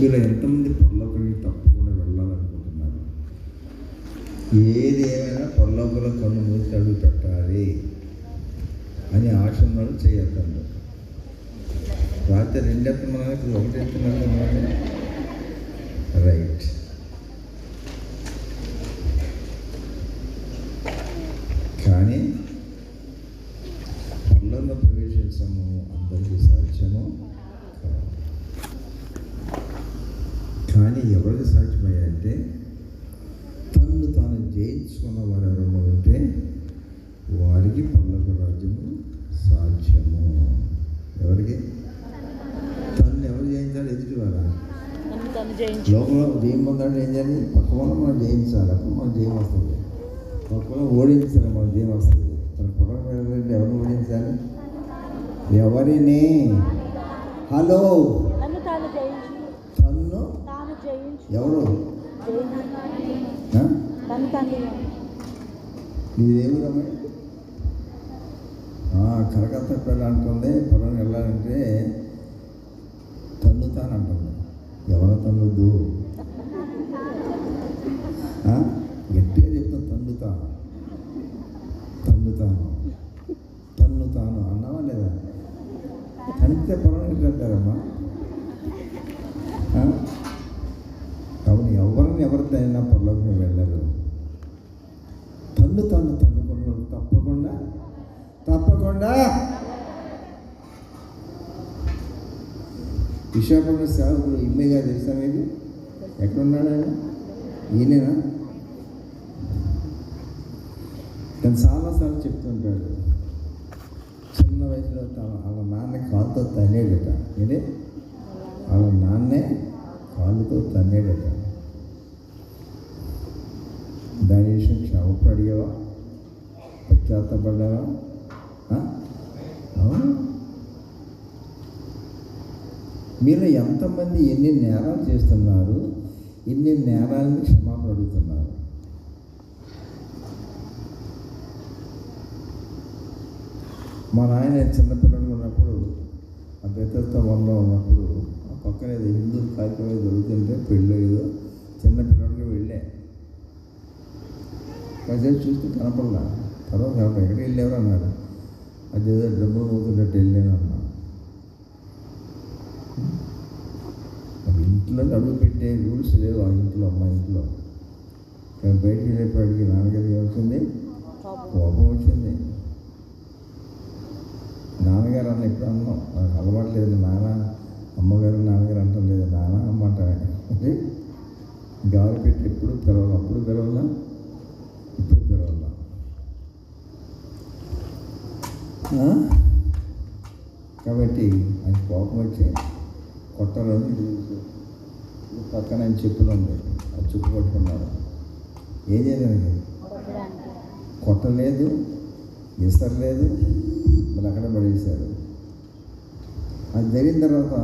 మీరు ఎంతమంది పరలోకానికి తప్పకుండా వెళ్ళాలనుకుంటున్నారు? ఏది ఏమైనా పరలోకంలో కన్ను మూసి అడుగు పెట్టాలి అని ఆశ ఉన్నాడు. చేయొద్దండి. రాత్రి 2 ఎత్తున్నాను, ఇప్పుడు 1 ఎత్తున్నాను. రైట్. కానీ పరలోకంలో ప్రవేశించము అందరికీ సాధ్యము కాదు. కానీ ఎవరికి సాధ్యమయ్యాయంటే తన్ను తాను జయించుకున్న వారు ఎవరైనా ఉంటే వారికి పరలోక రాజ్యము సాధ్యము. ఎవరికి? తను ఎవరు జయించాలి? ఎదుటివారా? లోపల జయం పొందాలంటే ఏం చేయాలి? పక్క వల్ల మనం జయించాలి, అప్పుడు మనకు జయం వస్తుంది. పక్క వల్ల ఓడించాలి, మనకు జయం వస్తుంది. మన పొలం వెళ్ళాలంటే ఎవరిని ఓడించాలి? ఎవరిని? హలో, తన్ను ఎవరు? నీదేవురమ్మ? కలకత్తా వెళ్ళాలంటుంది. పొలం వెళ్ళాలంటే తన్నుతానంటుంది. ఎవరో తన్నుద్దు, గట్టిగా చెప్తాను. తన్నుతాను అన్నావా లేదా? తనితే పొలం వెళ్తారమ్మా. అవును, ఎవరితో అయినా పొలంలోకి వెళ్ళరు. తన్నుకున్నాడు. తప్పకుండా విశాఖపట్నం సేవకుడు ఇమ్మేగా తెలుసా మీకు? ఎక్కడున్నాడు ఆయన? ఈయనేనా? తను చాలాసార్లు చెప్తుంటాడు, చిన్న వయసులో వాళ్ళ నాన్న కాలుతో తన్నేడట. ఏంటి? వాళ్ళ నాన్నే కాలుతో తన్నేడట. దాని విషయం క్షమాపణ అడిగావా? పశ్చాత్తపడ్డావా? అవును. మీరు ఎంతమంది ఎన్ని నేరాలు చేస్తున్నారు? ఎన్ని నేరాలను క్షమాపణ అడుగుతున్నారు? మా నాయన చిన్నపిల్లలు ఉన్నప్పుడు, ఆ బెత్తతో వనలో ఉన్నప్పుడు, ఆ పక్కన ఏదో హిందూ కార్యక్రమం జరుగుతుంటే పెళ్ళి ఏదో చిన్నపిల్లడికి వెళ్ళా. కాసేపు చూస్తే కనపడలా. తర్వాత ఎక్కడికి వెళ్ళేవారు అన్నాడు. అదేదో డబ్బులు పోతున్నట్టు వెళ్ళాను అన్నా. ఇంట్లో అడుగు పెట్టే రూల్స్ లేవు ఆ ఇంట్లో, మా ఇంట్లో. కానీ బయటికి వెళ్ళేప్పటికి నాన్నగారికి వచ్చింది, కోపం వచ్చింది. నాన్నగారు అన్న ఇప్పుడు అన్నాం, నాకు అలవాటు లేదు. అమ్మగారు నాన్నగారు అంటాం లేదు, నాన్న అమ్మ అంటానే. గాలి పెట్టి ఎప్పుడు పిలవాలి, అప్పుడు పిలవాలా, ఇప్పుడు పిలవాలా. కాబట్టి ఆయన కోపం వచ్చి కొట్టాలని పక్కన ఆయన చెప్పులు ఉంది, అది చుట్టు పట్టుకున్నారు. ఏం చేయడానికి? కొట్టలేదు, ఇసరలేదు, మళ్ళీ అక్కడ పడేశారు. అది జరిగిన తర్వాత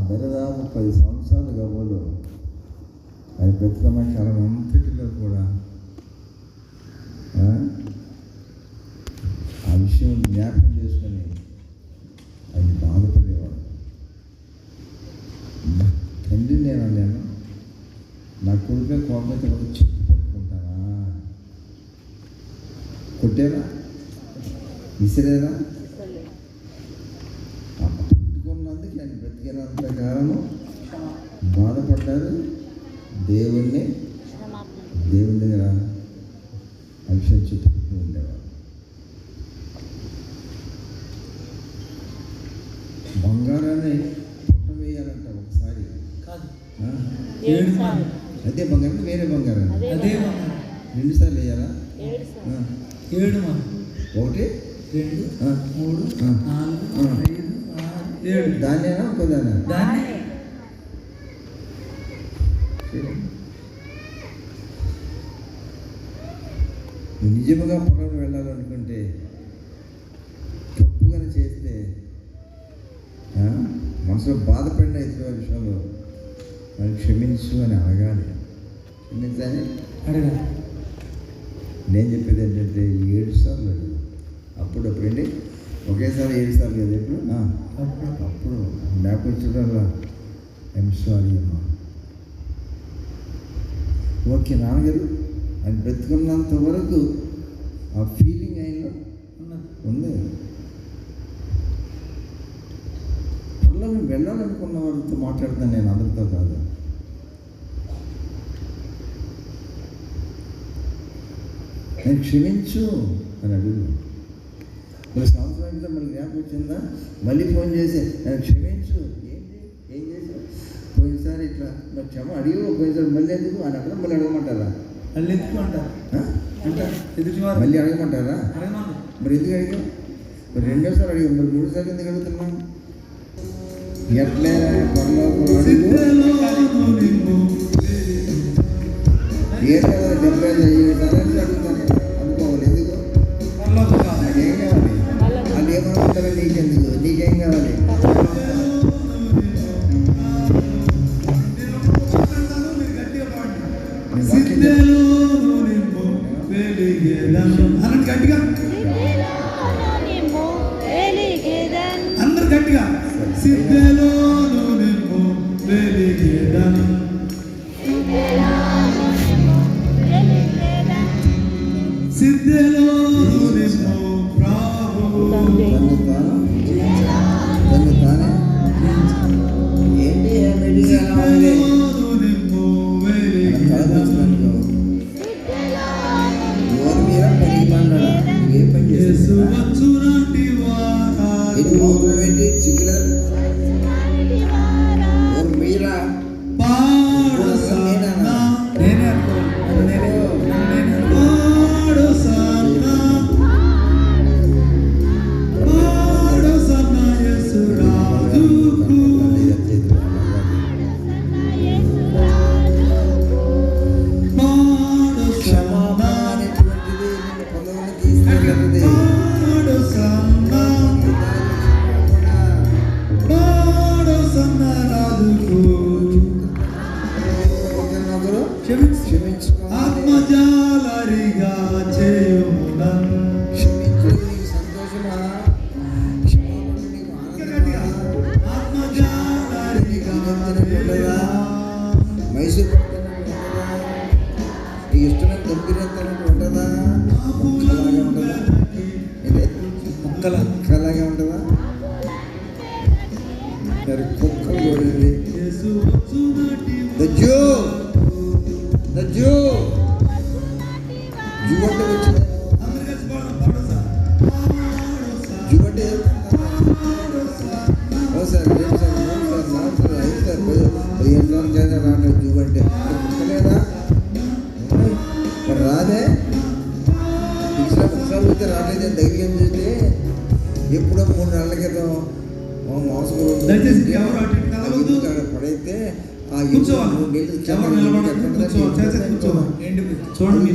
దరిదాపు 10 సంవత్సరాలు గవ్వలు అది ప్రతి సమాచారం అంతటిలో కూడా ఆ విషయం జ్ఞాపకం చేసుకొని ఆయన బాధపడేవాడు. తండ్రి నేను నా కొడుకు కోపం చెప్పు పట్టుకుంటానా? కొట్టేరా? విసిరేరా? పట్టుకున్నందుకు ఆయన బ్రతికినంత కాలము బాధపడ్డారు. దేవుని దగ్గర ఆ విషయం చెప్పుకుంటూ ఉండేవారు. బంగారాన్ని పుట్ట వేయాలంట ఒకసారి కాదు, అదే బంగారం, వేరే బంగారం అదే 2 సార్లు వేయాలా? 7 1 2 3 4 5 6 7 దాన్నేనా ఇంకోదానా? దాన్ని. నిజముగా పొలం వెళ్ళాలనుకుంటే తప్పుగానే చేస్తే మనసులో బాధపడిన ఇతర విషయంలో అది క్షమించు అని అడగాలి. క్షమించాలి, అడగాలి. నేను చెప్పేది ఏంటంటే 7 సార్లు అడుగు. అప్పుడప్పుడండి ఒకేసారి 7 సార్లు కదా. ఎప్పుడు అప్పుడు జ్ఞాపకం చూడాలా? ఐఎమ్ సారీ అమ్మా, ఓకే నాన్నగారు ఆయన బ్రతుకున్నంత వరకు ఆ ఫీలింగ్ ఆయనలో ఉంది. పర్లోకం వెళ్ళాలనుకున్న వాళ్ళతో మాట్లాడుతాను నేను, అందరితో కాదు. నేను క్షమించు అని అడుగు. మరి సంవత్సరం అయితే మళ్ళీ జ్ఞాపకం వచ్చిందా, మళ్ళీ ఫోన్ చేసి నేను క్షమించు. ఏంటి ఏం చేశావు? పోయినసారి ఇట్లా మరి క్షమ అడిగి పోయినసారి మళ్ళీ ఎందుకు అని అక్కడ మళ్ళీ అడగమంటారా? మళ్ళీ ఎందుకు అంటారు, మళ్ళీ అడగమంటారా? మరి ఎందుకు అడిగావు? మరి రెండోసారి అడిగావు, మరి మూడోసారి ఎందుకు అడుగుతున్నాను? ఎట్లే పరలోకం అడుగు. ఏ 70 అడుగుతాను అనుకోవాలి. ఎందుకు? నాకేం కావాలి? వాళ్ళు ఏమనుకుంటారో నీకెందుకు? నీకేం కావాలి? అందరు గట్టిగా సిద్ధలోను నింపు వెలిగేదను, సిద్ధలోను నింపు ప్రభువు. ఏంటి ఆత్మజాలరిగా చేయునన్. మైసూరు ఇష్టమైన దొరికినంత ఉంటుందా? ఒక్కలాగే ఉంటుందా? మరి కుక్కలు చూడండి, జువంటే వచ్చింది. జువంటే సార్ 2 సార్ 3 సార్ 4 సార్ 5 సార్ 15 సార్లు చేత రావట్లేదు. జువంటే కుక్కలేదా? మరి రాదే. ఒకసారి వస్తే రావట్లేదు. ధైర్యం చేస్తే ఎప్పుడో 3 నెలల క్రితం పడైతే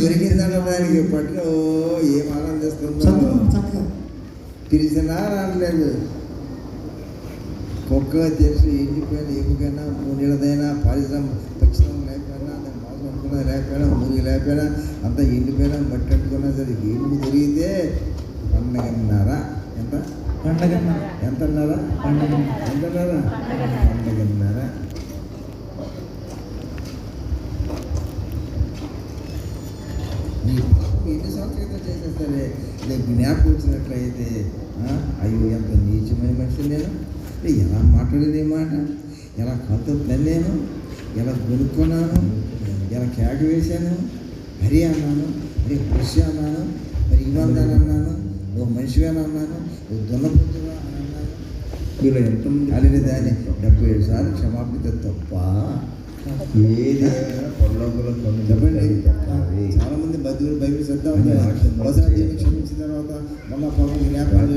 దొరికిందంటే దానికి పట్ల ఏం ఆనందిస్తుందో. పిలిచినా రావట్లేదు. కుక్క తెలిసి ఎండిపోయినా ఎముకైనా 3 నెలలదైనా పరిశ్రమ పచ్చితం లేకపోయినా, దాని మాసం అనుకున్నది లేకపోయినా, మురిగి లేకపోయినా, అంతా ఎండిపోయినా మట్టి అంటుకున్నా సరే ఏమి జరిగితే 12.5 ఎంత ఎంత అన్నారా? 12.5 ఎన్ని సంవత్సరాలు చేసేస్తారే. జ్ఞాపకం వచ్చినట్లయితే అయ్యో ఎంత నీచమైన మనిషి నేను, ఎలా మాట్లాడేది మాట, ఎలా కలతో తన్నాను, ఎలా కొనుక్కున్నాను, ఎలా కేక వేశాను, హరి అన్నాను, మరి కృషి అన్నాను, మరి ఇవ్వందని అన్నాను, నువ్వు మనిషిగానే అన్నాను, నువ్వు దున్నపోతుగా అని అన్నాను. మీరు ఎంతమంది అలిని దాన్ని 77 సార్లు క్షమాపణ తప్ప ఏది చెప్పండి. చాలా మంది బైబిల్ శ్రద్ధ ఒకసారి క్షమించిన తర్వాత మళ్ళా పనులు జ్ఞాపకం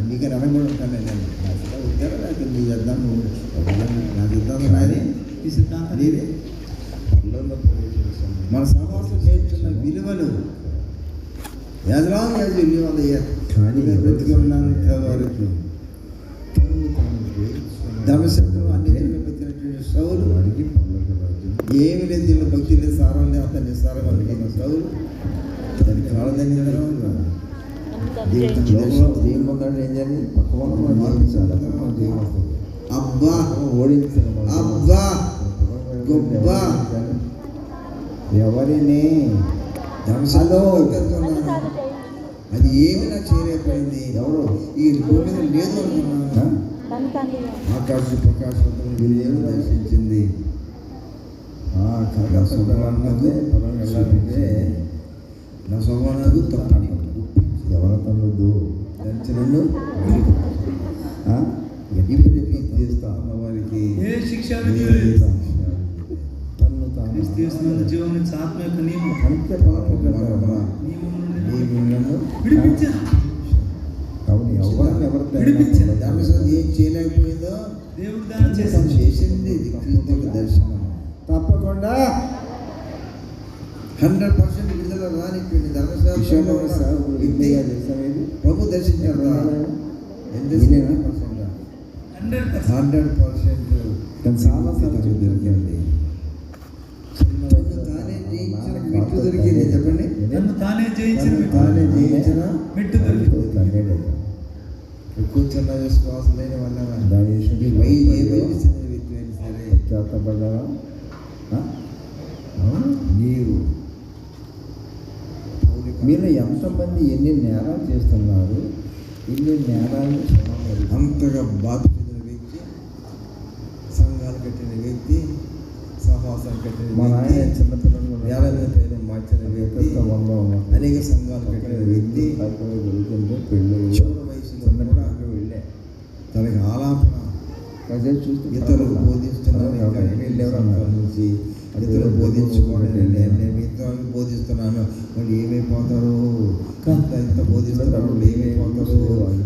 నీకే రణం కూడా ఉంటాను. నేను నా సిద్ధం వచ్చారా లేకపోతే నీ సిద్ధాంతం నా సిద్ధాంతం నాది, ఈ సిద్ధాంతం నీదే. మన సమాజం నేర్చుకున్న విలువలు బ్రతికున్నంత వరకు ధర్మశక్తులు అన్నిటిని పెట్టినటువంటి సౌలు ఏమి లేదు, దీనిలో భక్తి లేదు, సారం లేదు, అంత నిస్సారం అనుకున్న సౌలు దాని కాలదని దేవుడు పొందాడు. ఏం చేయాలి? పక్క మనం జీవించాలి. మనం జీవం వస్తుంది. అబ్బా ఓడించిన అబ్బా గొప్ప ఎవరిని ధర్మశాలలో అది ఏమి నాకు చేయలేకపోయింది. ఎవరు ఈ భూమి మీద లేదు అనుకున్నాను. ఆకాశ ప్రకాశం వీళ్ళు దర్శించింది. అన్నదే పొలం వెళ్ళాలంటే నా స్వభావాలు తప్పని ఎవరి తమ్ముడు దంచనను తీస్తా ఉన్న వారికి ఏ శిక్ష తన్ను తాను క్రీస్తునందు జీవం నుంచి ఆత్మ యొక్క నియమం అంత్య పాపం కదా. నియమం నుండి నీవులను విడిపించాను. అవును ఎవరిని విడిపించాను. ధర్మశాల ఏం చేయలేకపోయిందో దేవుడు దానం తను చేశాను. చేసింది. ఇది క్రీస్తు యొక్క దర్శనం. తప్పకుండా 100% విడుదల రానిపోయింది. ధర్మశాల ఇండియా చేసాం ఇది ప్రభు దర్శించారు. ఎంత 100%. 100% కానీ చాలా సార్లు దొరికింది. తను తానే జయించిన మెట్టు దొరికింది. చెప్పండి, నన్ను తానే జయించిన తను మెట్టు. తానే జయించిన మెట్టు దొరికింది. కూర్చున్న విశ్వాసం లేని వల్ల దాని ఈ వై ఏ వయసు చెందిన వ్యక్తి అయినా సరే చేతపడ్డావా నీవు మీరు ఎంతమంది ఎన్ని నేరాలు చేస్తున్నారు, ఇన్ని నేరాలు అంతగా బాధ చెందిన వ్యక్తి, సంఘాలు కట్టిన వ్యక్తి, సహవాసాలు కట్టిన మా నాయన వ్యక్తి, చిన్నపిల్లలు వేల పేరు మార్చిన వ్యక్తి, అనేక సంఘాలు కట్టిన వ్యక్తి జరుగుతుంటే పెళ్ళి చివరి వయసులో కూడా వెళ్ళే తనకి ఆలాపన కాసేపు చూస్తే ఇతరులు బోధిస్తున్నాను. ఇంకా వెళ్ళేవారు నుంచి ఇతరులు బోధించుకోండి. నేను ఇతరులు బోధిస్తున్నాను, వాళ్ళు ఏమైపోతారు, ఇంత బోధిస్తున్నారు, వాళ్ళు ఏమైపోతారు,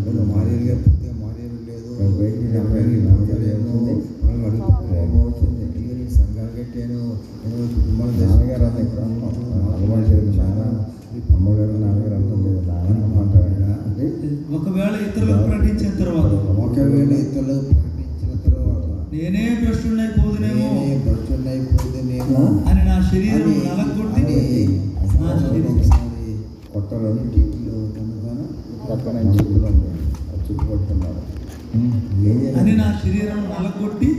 వాళ్ళు మారేరుగా పూర్తిగా మారేరు లేదు, మారేమో మనం అడుగుతున్నామో వచ్చింది. ఇక నేను సంఘాలు కట్టాను, నేను కుటుంబాలు నాన్నగారు అన్న ఇక్కడ అలవాటు లేదు. నాన్న అమ్మగారు నాన్నగారు అంటుంది నాన్న అంటారా అంటే ఒకవేళ ఇతరులకు ప్రకటించిన తర్వాత ఒకవేళ ఇతరులు ప్రకటించిన తర్వాత నేనే భ్రష్టుడైపోదునేమో నేనే భ్రష్టుడైపోదునేమో అని నా శరీరం నలగొట్టి నా శరీరం కొట్టాలని టీవీలో తను పక్కన చుట్టుపడుతున్నారు అని నా శరీరం నలగొట్టి